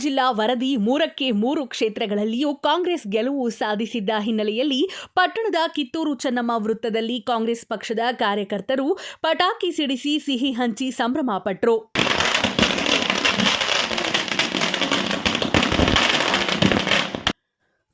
ಜಿಲ್ಲಾ ವರದಿ 3ಕ್ಕೆ 3 ಕ್ಷೇತ್ರಗಳಲ್ಲಿಯೂ ಕಾಂಗ್ರೆಸ್ ಗೆಲುವು ಸಾಧಿಸಿದ್ದ ಹಿನ್ನೆಲೆಯಲ್ಲಿ ಪಟ್ಟಣದ ಕಿತ್ತೂರು ಚೆನ್ನಮ್ಮ ವೃತ್ತದಲ್ಲಿ ಕಾಂಗ್ರೆಸ್ ಪಕ್ಷದ ಕಾರ್ಯಕರ್ತರು ಪಟಾಕಿ ಸಿಡಿಸಿ ಸಿಹಿ ಹಂಚಿ ಸಂಭ್ರಮ ಪಟ್ಟರು.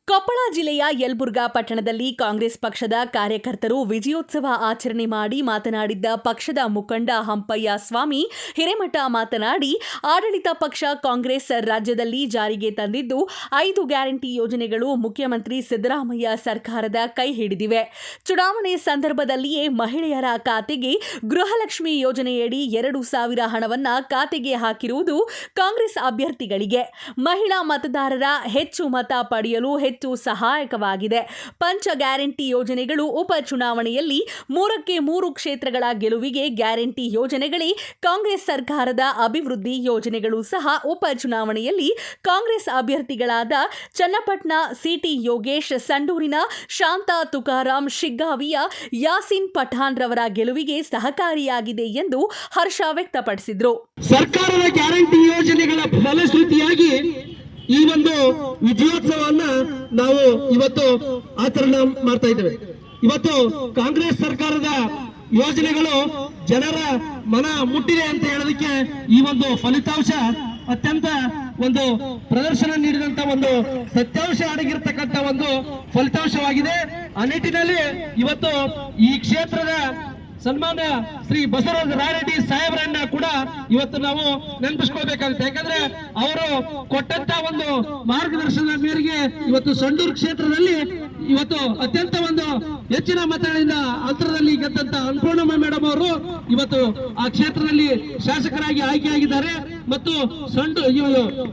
ಕೊಪ್ಪಳ ಜಿಲ್ಲೆಯ ಯಲಬುರ್ಗಾ ಪಟ್ಟಣದಲ್ಲಿ ಕಾಂಗ್ರೆಸ್ ಪಕ್ಷದ ಕಾರ್ಯಕರ್ತರು ವಿಜಯೋತ್ಸವ ಆಚರಣೆ ಮಾಡಿ ಮಾತನಾಡಿದ್ದ ಪಕ್ಷದ ಮುಖಂಡ ಹಂಪಯ್ಯ ಸ್ವಾಮಿ ಹಿರೇಮಠ ಮಾತನಾಡಿ, ಆಡಳಿತ ಪಕ್ಷ ಕಾಂಗ್ರೆಸ್ ರಾಜ್ಯದಲ್ಲಿ ಜಾರಿಗೆ ತಂದಿದ್ದು 5 ಗ್ಯಾರಂಟಿ ಯೋಜನೆಗಳು ಮುಖ್ಯಮಂತ್ರಿ ಸಿದ್ದರಾಮಯ್ಯ ಸರ್ಕಾರದ ಕೈ ಹಿಡಿದಿವೆ. ಚುನಾವಣೆ ಸಂದರ್ಭದಲ್ಲಿಯೇ ಮಹಿಳೆಯರ ಖಾತೆಗೆ ಗೃಹಲಕ್ಷ್ಮಿ ಯೋಜನೆಯಡಿ 2,000 ಹಣವನ್ನು ಖಾತೆಗೆ ಹಾಕಿರುವುದು ಕಾಂಗ್ರೆಸ್ ಅಭ್ಯರ್ಥಿಗಳಿಗೆ ಮಹಿಳಾ ಮತದಾರರ ಹೆಚ್ಚು ಮತ ಪಡೆಯಲು ಹೆಚ್ಚು ಸಹಾಯಕವಾಗಿದೆ. ಪಂಚ ಗ್ಯಾರಂಟಿ ಯೋಜನೆಗಳು ಉಪಚುನಾವಣೆಯಲ್ಲಿ 3ಕ್ಕೆ 3 ಕ್ಷೇತ್ರಗಳ ಗೆಲುವಿಗೆ ಗ್ಯಾರಂಟಿ ಯೋಜನೆಗಳೇ ಕಾಂಗ್ರೆಸ್ ಸರ್ಕಾರದ ಅಭಿವೃದ್ಧಿ ಯೋಜನೆಗಳು ಸಹ ಉಪಚುನಾವಣೆಯಲ್ಲಿ ಕಾಂಗ್ರೆಸ್ ಅಭ್ಯರ್ಥಿಗಳಾದ ಚನ್ನಪಟ್ಟಣ ಸಿಟಿ ಯೋಗೇಶ್, ಸಂಡೂರಿನ ಶಾಂತಾ ತುಕಾರಾಂ, ಶಿಗ್ಗಾವಿಯ ಯಾಸಿನ್ ಪಠಾಣ್ ರವರ ಗೆಲುವಿಗೆ ಸಹಕಾರಿಯಾಗಿದೆ ಎಂದು ಹರ್ಷ ವ್ಯಕ್ತಪಡಿಸಿದರು. ಸರ್ಕಾರದ ಗ್ಯಾರಂಟಿ ಯೋಜನೆಗಳ ಫಲಶ್ರುತಿಯಾಗಿ ಈ ಒಂದು ವಿಜಯೋತ್ಸವವನ್ನ ನಾವು ಇವತ್ತು ಆಚರಣೆ ಮಾಡ್ತಾ ಇದ್ದೇವೆ. ಇವತ್ತು ಕಾಂಗ್ರೆಸ್ ಸರ್ಕಾರದ ಯೋಜನೆಗಳು ಜನರ ಮನ ಮುಟ್ಟಿದೆ ಅಂತ ಹೇಳೋದಕ್ಕೆ ಈ ಒಂದು ಫಲಿತಾಂಶ ಅತ್ಯಂತ ಒಂದು ಪ್ರದರ್ಶನ ನೀಡಿದಂತ ಒಂದು ಸತ್ಯಾಂಶ ಅಡಗಿರ್ತಕ್ಕಂಥ ಒಂದು ಫಲಿತಾಂಶವಾಗಿದೆ. ಆ ನಿಟ್ಟಿನಲ್ಲಿ ಇವತ್ತು ಈ ಕ್ಷೇತ್ರದ ಸನ್ಮಾನ್ಯ ಶ್ರೀ ಬಸವರಾಜ ರಾಯರೆಡ್ಡಿ ಸಾಹೇಬರನ್ನ ಕೂಡ ಇವತ್ತು ನಾವು ನೆನಪಿಸ್ಕೊಳ್ಬೇಕಾಗುತ್ತೆ. ಯಾಕಂದ್ರೆ ಅವರು ಕೊಟ್ಟಂತ ಒಂದು ಮಾರ್ಗದರ್ಶನದ ಮೇರೆಗೆ ಇವತ್ತು ಸಂಡೂರು ಕ್ಷೇತ್ರದಲ್ಲಿ ಇವತ್ತು ಅತ್ಯಂತ ಒಂದು ಹೆಚ್ಚಿನ ಮತಗಳಿಂದ ಅಂತರದಲ್ಲಿ ಗೆದ್ದಂತ ಅನ್ನಪೂರ್ಣಮ್ಮ ಮೇಡಮ್ ಅವರು ಇವತ್ತು ಆ ಕ್ಷೇತ್ರದಲ್ಲಿ ಶಾಸಕರಾಗಿ ಆಯ್ಕೆಯಾಗಿದ್ದಾರೆ. ಮತ್ತು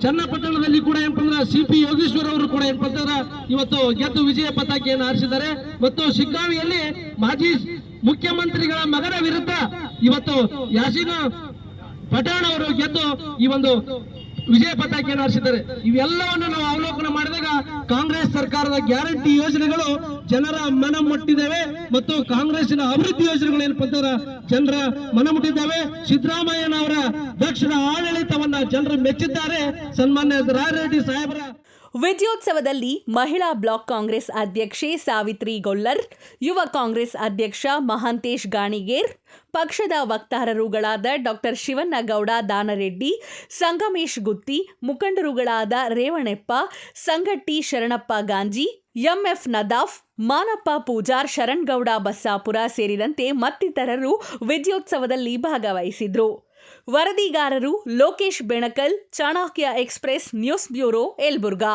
ಚನ್ನಪಟ್ಟಣದಲ್ಲಿ ಕೂಡ ಏನಪ್ಪಂದ್ರೆ ಸಿಪಿ ಯೋಗೇಶ್ವರ್ ಅವರು ಕೂಡ ಏನಪ್ಪಂದ್ರೆ ಇವತ್ತು ಗೆದ್ದು ವಿಜಯ ಪತಾಕೆಯನ್ನು ಹಾರಿಸಿದ್ದಾರೆ. ಮತ್ತು ಶಿಗ್ಗಾವಿಯಲ್ಲಿ ಮಾಜಿ ಮುಖ್ಯಮಂತ್ರಿಗಳ ಮಗನ ವಿರುದ್ಧ ಇವತ್ತು ಯಾಸಿನ್ ಪಠಾಣ್ ಅವರು ಗೆದ್ದು ಈ ಒಂದು ವಿಜಯ ಪತಾಕೆಯನ್ನು ಹಾರಿಸಿದ್ದಾರೆ. ಇವೆಲ್ಲವನ್ನು ನಾವು ಅವಲೋಕನ ಮಾಡಿದಾಗ ಕಾಂಗ್ರೆಸ್ ಸರ್ಕಾರದ ಗ್ಯಾರಂಟಿ ಯೋಜನೆಗಳು ಜನರ ಮನ ಮುಟ್ಟಿದ್ದಾವೆ ಮತ್ತು ಕಾಂಗ್ರೆಸ್ಸಿನ ಅಭಿವೃದ್ಧಿ ಯೋಜನೆಗಳು ಏನಪ್ಪ ಅಂತಂದ್ರೆ ಜನರ ಮನ ಮುಟ್ಟಿದ್ದಾವೆ. ಸಿದ್ದರಾಮಯ್ಯನವರ ದಕ್ಷ ಆಡಳಿತವನ್ನ ಜನರು ಮೆಚ್ಚಿದ್ದಾರೆ. ಸನ್ಮಾನ್ಯ ರಾಯರೆಡ್ಡಿ ಸಾಹೇಬರ ವಿಜಯೋತ್ಸವದಲ್ಲಿ ಮಹಿಳಾ ಬ್ಲಾಕ್ ಕಾಂಗ್ರೆಸ್ ಅಧ್ಯಕ್ಷೆ ಸಾವಿತ್ರಿ ಗೊಲ್ಲರ್, ಯುವ ಕಾಂಗ್ರೆಸ್ ಅಧ್ಯಕ್ಷ ಮಹಾಂತೇಶ್ ಗಾಣಿಗೇರ್, ಪಕ್ಷದ ವಕ್ತಾರರುಗಳಾದ ಡಾಕ್ಟರ್ ಶಿವಣ್ಣಗೌಡ ದಾನರೆಡ್ಡಿ, ಸಂಗಮೇಶ್ ಗುತ್ತಿ, ಮುಖಂಡರುಗಳಾದ ರೇವಣೆಪ್ಪ, ಸಂಗಟ್ಟಿ ಶರಣಪ್ಪ ಗಾಂಜಿ, ಎಂಎಫ್ ನದಾಫ್, ಮಾನಪ್ಪ ಪೂಜಾರ್, ಶರಣ್ಗೌಡ ಬಸ್ಸಾಪುರ ಸೇರಿದಂತೆ ಮತ್ತಿತರರು ವಿಜಯೋತ್ಸವದಲ್ಲಿ ಭಾಗವಹಿಸಿದ್ರು. ವರದಿಗಾರರು Lokesh Benakal, Chanakya express news bureau, Yelburga.